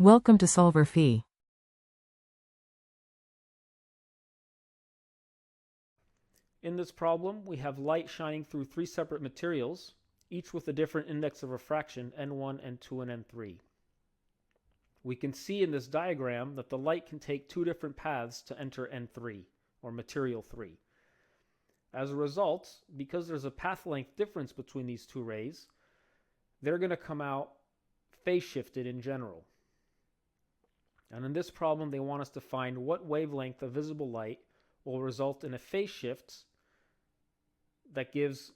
Welcome to solverfy. In this problem, we have light shining through three separate materials, each with a different index of refraction, N1, N2, and N3. We can see in this diagram that the light can take two different paths to enter N3, or material 3. As a result, because there's a path length difference between these two rays, they're going to come out phase shifted in general. And in this problem, they want us to find what wavelength of visible light will result in a phase shift that gives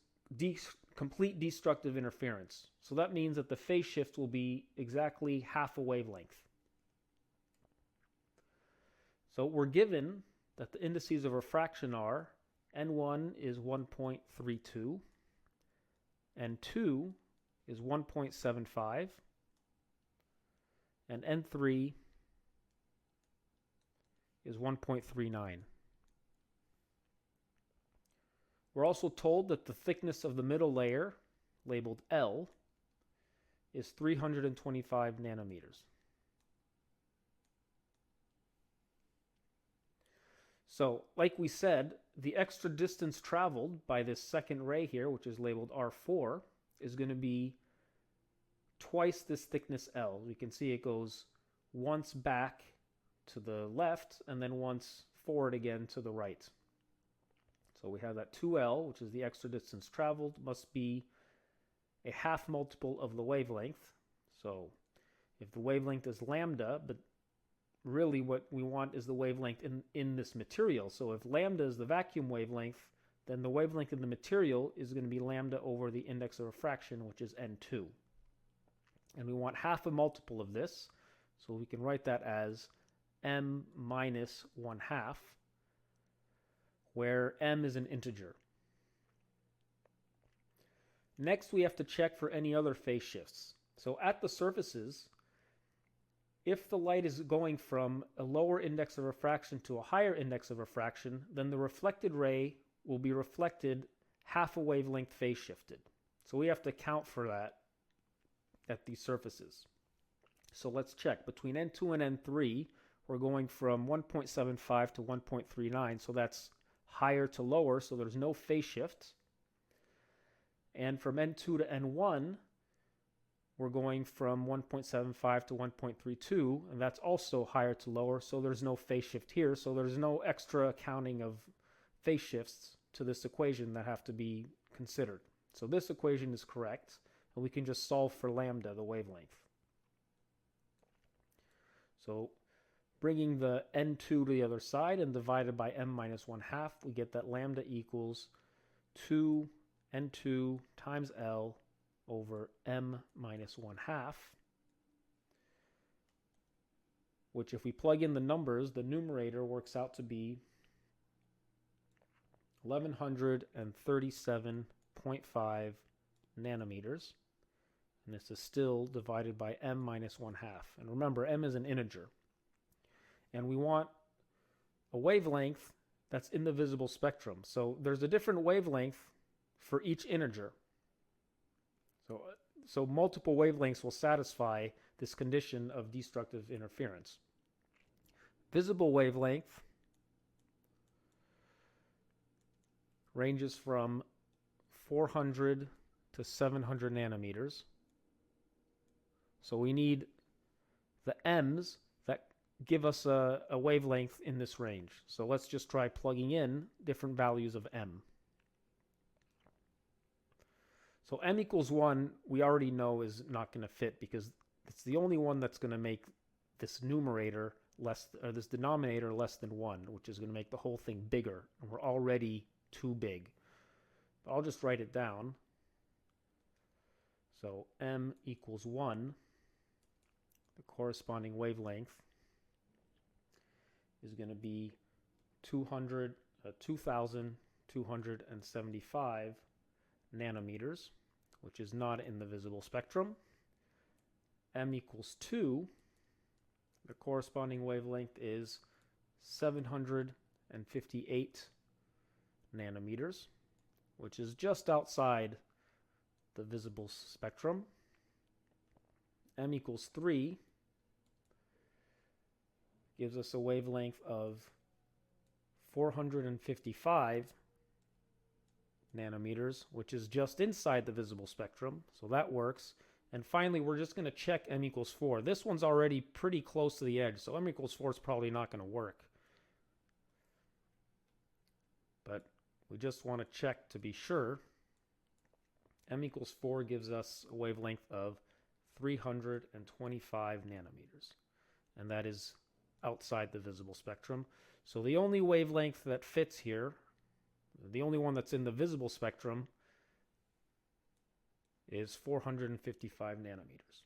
complete destructive interference. So that means that the phase shift will be exactly half a wavelength. So we're given that the indices of refraction are N1 is 1.32, N2 is 1.75, and N3 is 1.39. We're also told that the thickness of the middle layer, labeled L, is 325 nanometers. So, like we said, the extra distance traveled by this second ray here, which is labeled R4, is going to be twice this thickness L. We can see it goes once back to the left and then once forward again to the right. So we have that 2L, which is the extra distance traveled, must be a half multiple of the wavelength. So if the wavelength is lambda, but really what we want is the wavelength in this material. So if lambda is the vacuum wavelength, then the wavelength in the material is going to be lambda over the index of refraction, which is N2. And we want half a multiple of this, so we can write that as m minus 1/2, where m is an integer. Next, we have to check for any other phase shifts. So at the surfaces, if the light is going from a lower index of refraction to a higher index of refraction, then the reflected ray will be reflected half a wavelength phase shifted. So we have to account for that at these surfaces. So let's check. Between N2 and N3, we're going from 1.75 to 1.39, so that's higher to lower, so there's no phase shift. And from N2 to N1, we're going from 1.75 to 1.32, and that's also higher to lower, so there's no phase shift here, so there's no extra accounting of phase shifts to this equation that have to be considered. So this equation is correct, and we can just solve for lambda, the wavelength. So bringing the N2 to the other side and divided by m minus 1/2, we get that lambda equals 2 N2 times L over m minus 1/2, which if we plug in the numbers, the numerator works out to be 1137.5 nanometers. And this is still divided by m minus 1/2. And remember, m is an integer. And we want a wavelength that's in the visible spectrum. So there's a different wavelength for each integer. So multiple wavelengths will satisfy this condition of destructive interference. Visible wavelength ranges from 400 to 700 nanometers. So we need the m's that give us a wavelength in this range. So let's just try plugging in different values of m. So m equals 1, we already know is not going to fit because it's the only one that's going to make this numerator less, or this denominator less than 1, which is going to make the whole thing bigger. And we're already too big. But I'll just write it down. So m equals 1. The corresponding wavelength is going to be 2,275 nanometers, which is not in the visible spectrum. M equals 2. The corresponding wavelength is 758 nanometers, which is just outside the visible spectrum. M equals 3. gives us a wavelength of 455 nanometers, which is just inside the visible spectrum, so that works. And finally, we're just going to check m equals 4. This one's already pretty close to the edge, so m equals 4 is probably not going to work. But we just want to check to be sure. M equals 4 gives us a wavelength of 325 nanometers, and that is outside the visible spectrum. So the only wavelength that fits here, the only one that's in the visible spectrum, is 455 nanometers.